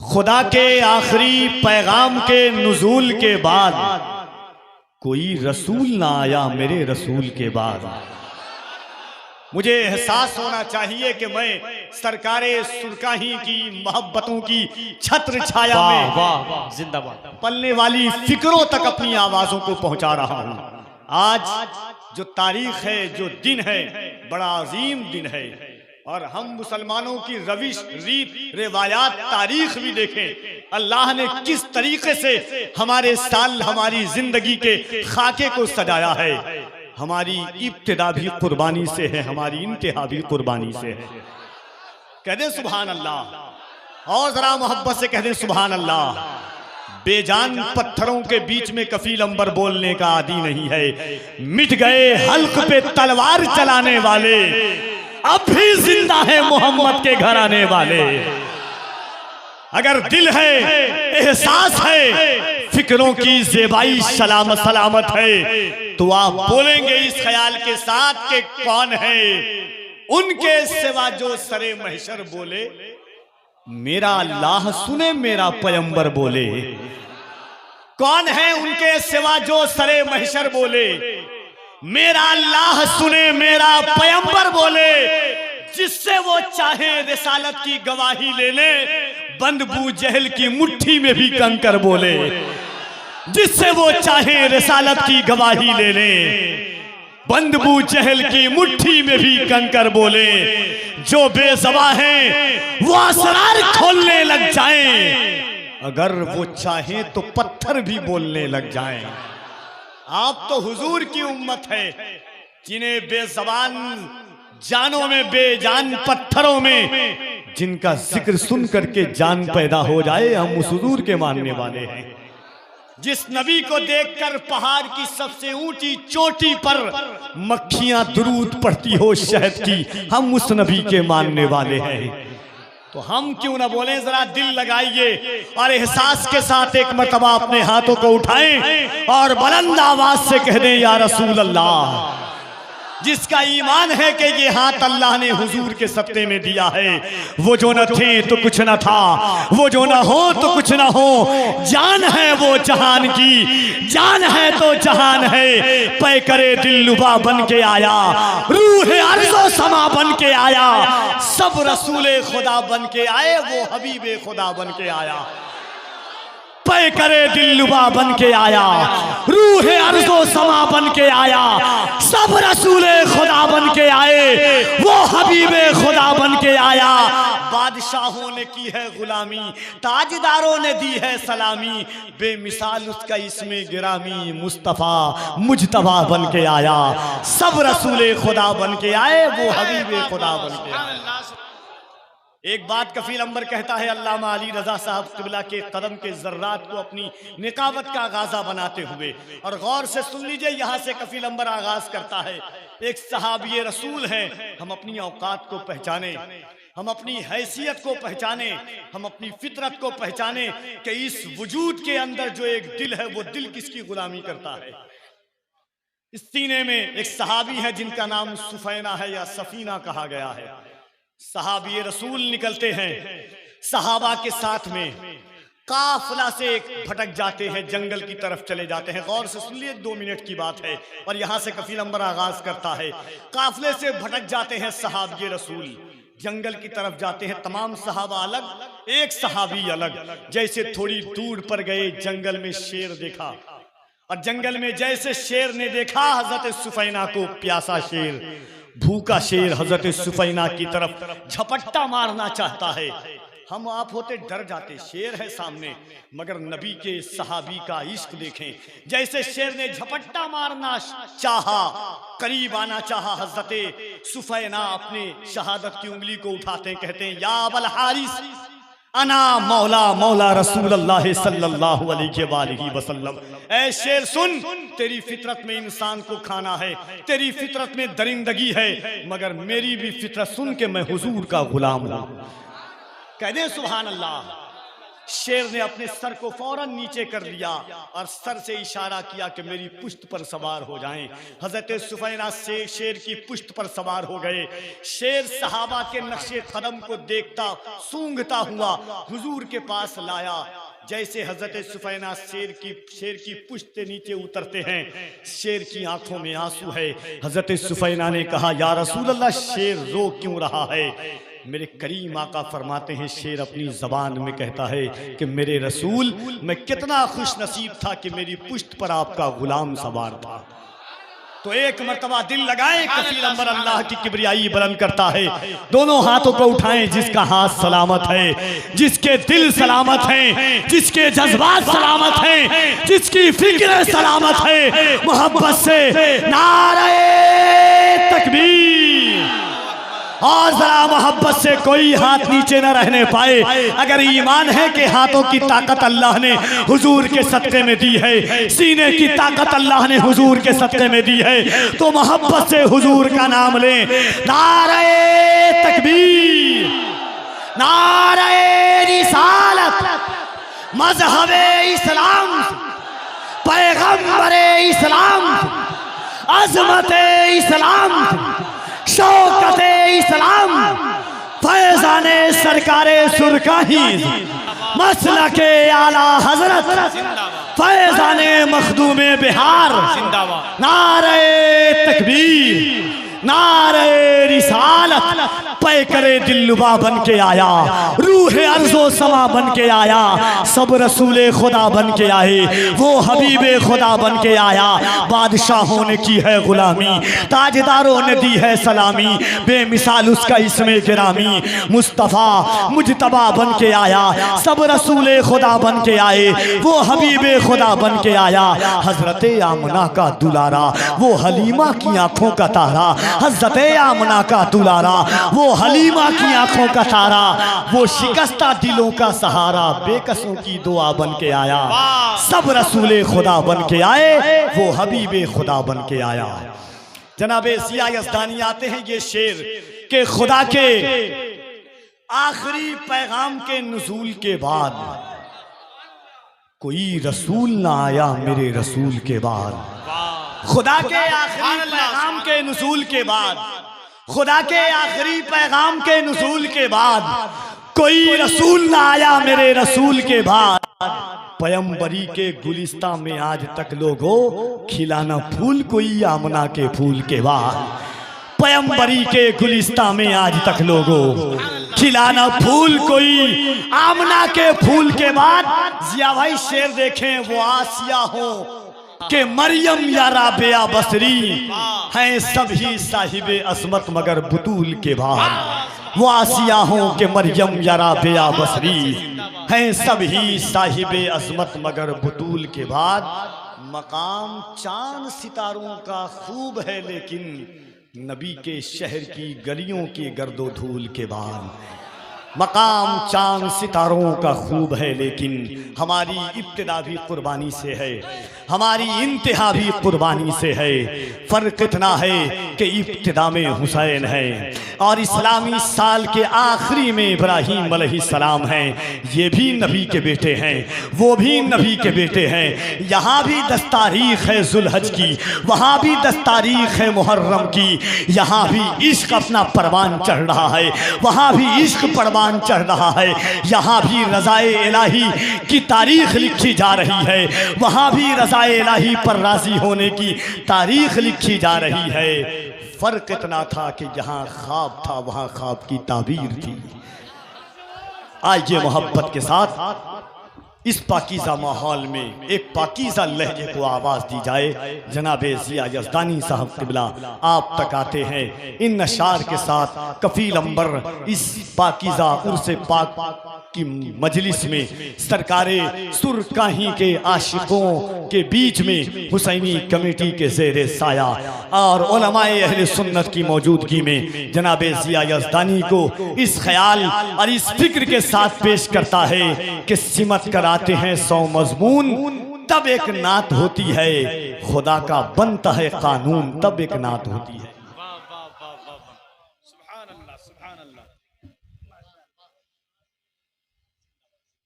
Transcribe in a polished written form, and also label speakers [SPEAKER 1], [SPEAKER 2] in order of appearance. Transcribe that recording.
[SPEAKER 1] खुदा के आखिरी पैगाम के नुज़ूल के बाद कोई रसूल ना आया मेरे रसूल के बाद। मुझे एहसास होना चाहिए कि मैं सरकारे सुरकाही की मोहब्बतों की छत्र छाया में
[SPEAKER 2] जिंदाबाद
[SPEAKER 1] पलने वाली फिक्रों तक अपनी आवाजों को पहुंचा रहा हूं। आज जो तारीख है, जो दिन है, बड़ा अजीम दिन है। और हम मुसलमानों की रविश, रीत, रिवायात, तारीख भी देखें, अल्लाह ने किस तरीके से हमारे साल, हमारी जिंदगी के खाके को सजाया है। हमारी इब्तिदा भी कुर्बानी से है, हमारी इंतहा भी कुर्बानी से है। कह दे सुभान अल्लाह, और जरा मोहब्बत से कह दे सुभान अल्लाह। बेजान पत्थरों के बीच में कफील अंबर बोलने का आदी नहीं है। मिट गए हल्क पे तलवार चलाने वाले, अब भी जिंदा है मोहम्मद के घर आने वाले। अगर दिल है, एहसास है, फिक्रों की ज़ेबाई सलामत सलामत है, तो आप बोलेंगे इस ख्याल के साथ कि कौन है उनके सिवा जो सरे महशर बोले, मेरा अल्लाह सुने मेरा पैगंबर बोले। कौन है उनके सिवा जो सरे महशर बोले, मेरा अल्लाह सुने मेरा पैगंबर बोले। जिससे वो चाहे रिसालत की गवाही ले ले, बंद बू जहल की मुट्ठी में भी कंकर बोले। जिससे वो चाहे रिसालत की गवाही ले ले, बंद बू जहल की मुट्ठी में भी कंकर बोले। जो बेज़बा हैं वो असरार खोलने लग जाएं, अगर वो चाहें तो पत्थर भी बोलने लग जाएं। आप तो हुजूर की उम्मत है, जिन्हें बेज़बान जानों में, बेजान पत्थरों में, जिनका जिक्र सुन करके जान पैदा हो जाए, हम उस हुजूर के मानने वाले हैं। जिस नबी को देखकर पहाड़ की सबसे ऊंची चोटी पर मक्खियां दुरूद पढ़ती हो शहद की, हम उस नबी के मानने वाले हैं। तो हम क्यों ना बोलें, जरा दिल लगाइए और एहसास के साथ एक मर्तबा अपने हाथों को उठाएं और बुलंद आवाज से कह दें या रसूल अल्लाह। जिसका ईमान है कि ये हाथ अल्लाह ने हुजूर के सत्ते में दिया है, वो जो न थे तो कुछ न था, वो जो न हो तो कुछ न हो, जान है वो जहान की, जान है तो जहान है। पै करे दिल लुबा बन के आया, रूह अर्ज़ो समा बन के आया, सब रसूले खुदा बन के आए, वो हबीबे खुदा बन के आया। पै करे दिल लुबा बन के आया, रूह अर्ज़ो समा बन के आया, सब रसूले खुदा बन के आए, वो हबीबे खुदा बन के आया। बादशाहों ने की है गुलामी, ताजदारों ने दी है सलामी, बेमिसाल उसका इसमें गिरामी, मुस्तफ़ा मुजतबा बन के आया। सब रसूले खुदा बन के आए, वो हबीबे खुदा बन के आया। एक बात कफील अंबर कहता है, अल्लामा अली रजा साहब क़िबला के कदम के ज़र्रात को अपनी निकावत का गाज़ा बनाते हुए, और गौर से सुन लीजिए, यहाँ से कफील अंबर आगाज करता है। एक सहाबी रसूल हैं, हम अपनी औकात को पहचाने, हम अपनी हैसियत को पहचाने, हम अपनी फितरत को पहचाने कि इस वजूद के अंदर जो एक दिल है, वो दिल किसकी गुलामी करता है। इस सीने में एक सहाबी है जिनका नाम सुफैना है या सफीना कहा गया है। सहाबी रसूल निकलते हैं, सहाबा के साथ में काफिला से भटक जाते हैं, जंगल की तरफ चले जाते हैं। गौर से सुन लिए, 2 मिनट की बात है और यहाँ से कफील अंबर आगाज करता है। काफिले से भटक जाते हैं सहाबी रसूल, जंगल की तरफ जाते हैं। तमाम सहाबा अलग, एक सहाबी अलग। जैसे थोड़ी दूर पर गए, जंगल में शेर देखा, और जंगल में जैसे शेर ने देखा हजरत सुफैना को, प्यासा शेर, भूखा शेर हजरत सुफैना की तरफ झपट्टा मारना चाहता है। हम आप होते डर जाते, शेर है सामने, मगर नबी के सहाबी का इश्क देखें। जैसे शेर ने झपट्टा मारना चाहा, करीब आना चाहा, हजरत सुफैना अपने शहादत की उंगली को उठाते हैं, कहते हैं या अबल हारिस अना मौला मौला रसूलुल्लाह सल्लल्लाहु अलैहि वसल्लम। ऐ शेर सुन, तेरी फितरत में इंसान को खाना है, तेरी फितरत में दरिंदगी है, मगर मेरी भी फितरत सुन के मैं हुजूर का गुलाम हूं। कह दे सुभान अल्लाह। शेर ने अपने सर को फौरन नीचे कर लिया और सर से इशारा किया कि मेरी पुश्त पर सवार हो जाएं। हजरत सुफैना से शेर की पुश्त पर सवार हो गए। शेर सहाबा के नक्शे कदम को देखता सूंघता हुआ हुजूर के पास लाया। जैसे हजरत सुफैना शेर की पुश्त से नीचे उतरते हैं, शेर की आंखों में आंसू है। हजरत सुफैना ने कहा, या रसूल अल्लाह, शेर रो क्यों रहा है? मेरे करीम आका फरमाते हैं, शेर अपनी जबान में कहता है कि मेरे रसूल, मैं कितना खुश नसीब था कि मेरी पुश्त पर आपका गुलाम सवार था। तो एक मर्तबा दिल लगाएं, कफील अंबर अल्लाह की किबरियाई बुलंद करता है। दोनों हाथों को उठाएं, जिसका हाथ सलामत है, जिसके दिल सलामत है, जिसके जज्बात सलामत हैं, जिसकी फिक्र सलामत है, मोहब्बत से नारे तकबीर। और जरा मोहब्बत से कोई हाथ नीचे न रहने पाए। अगर ईमान है कि हाथों की ताकत अल्लाह ने हुजूर के सदक़े में दी है, सीने की ताकत अल्लाह ने हुजूर के सदक़े में दी है, तो मोहब्बत से हुजूर का नाम लें। नारे तकबीर, नारे रिसालत, मज़हबे इस्लाम, पैगम्बरे इस्लाम, अज़मते इस्लाम, शौकते इस्लाम, फैज़ाने सरकारे सुरकाही, मसलके आला हजरत, फैज़ाने मखदूमे बिहार। नारे तकबीर, नारे रिसालत। पैकरे दिलरुबा बन के आया, रूह अर्ज़ो समा बन के आया, सब रसूले खुदा बन के आए, वो हबीबे खुदा बन के आया। बादशाहों ने की है गुलामी, ताजदारों ने दी है सलामी, बेमिसाल उसका इसमें गिरामी। मुस्तफ़ा मुजतबा बन के आया, सब रसूले खुदा बन के आए, वो हबीबे खुदा बन के आया। हजरत आमना का दुलारा, वो हलीमा की आंखों का तारा, हजरत आमना का दुलारा, वो हलीमा की आंखों का तारा, वो शिकस्ता दिलों का सहारा, बेकसों की दुआ बन के आया। सब रसूले खुदा बन के आए, वो हबीबे खुदा बन के आया। जनाबे सिया यज़दानी आते हैं, ये शेर के खुदा के आखिरी पैगाम के नुज़ूल के बाद कोई रसूल ना आया मेरे रसूल के बाद। खुदा के आखिरी पैगाम के नुज़ूल के बाद, खुदा के आखिरी पैगाम के नुज़ूल के बाद कोई रसूल ना आया मेरे रसूल के बाद। पैगंबरी के गुलिस्तां में आज तक लोगों खिलाना फूल कोई आमना के फूल के बाद। पैगंबरी के गुलिस्तां में आज तक लोगों खिलाना फूल कोई आमना के फूल के बाद। जिया भाई शेर देखें, वो आसिया हो के मरियम या राबिया बसरी हैं सभी साहिबे असमत मगर बुतूल के बाद। वो आसिया हो के मरियम या राबिया बसरी हैं सभी साहिबे असमत मगर बुतूल के बाद। मकाम चांद सितारों का खूब है लेकिन नबी के शहर की गलियों के गर्दो धूल के बाद। मकाम चांद सितारों का खूब है लेकिन हमारी इब्तिदा भी कुर्बानी से है, हमारी इंतहा भी कुर्बानी से है। फ़र्क इतना है कि इब्तिदा में हुसैन है और इस्लामी साल के आखिरी में इब्राहीम अलैहिस्सलाम हैं। ये भी नबी के बेटे हैं, वो भी नबी के बेटे हैं। यहाँ भी 10 तारीख है ज़ुल्हज की, वहाँ भी 10 तारीख है मुहर्रम की। यहाँ भी इश्क अपना परवान चढ़ रहा है, वहाँ भी इश्क परवान चढ़ रहा है। यहाँ भी रज़ाए इलाही की तारीख लिखी जा रही है, वहाँ भी रज़ाए इलाही पर राज़ी होने की तारीख लिखी जा रही है। फ़र्क इतना था कि जहाँ ख्वाब था वहाँ ख्वाब की ताबीर थी। आइए मोहब्बत के साथ इस पाकीज़ा माहौल में एक पाकीज़ा लहजे को आवाज़ दी जाए। जनाबे ज़िया यज़दानी साहब क़िबला आप तक आते हैं इन नशार के साथ। कफ़ील अंबर इस पाकीज़ा उर्से पाक की मजलिस में सरकारे सुरकाही के आशिकों के बीच में हुसैनी कमेटी के ज़ेरे साया और उलमाए अहले सुन्नत की मौजूदगी में जनाबे ज़िया यज़दानी को इस ख्याल और इस फिक्र के साथ पेश करता है कि सिमत कराते हैं 100 मज़मून तब एक नात होती है, खुदा का बनता है कानून तब एक नात होती है।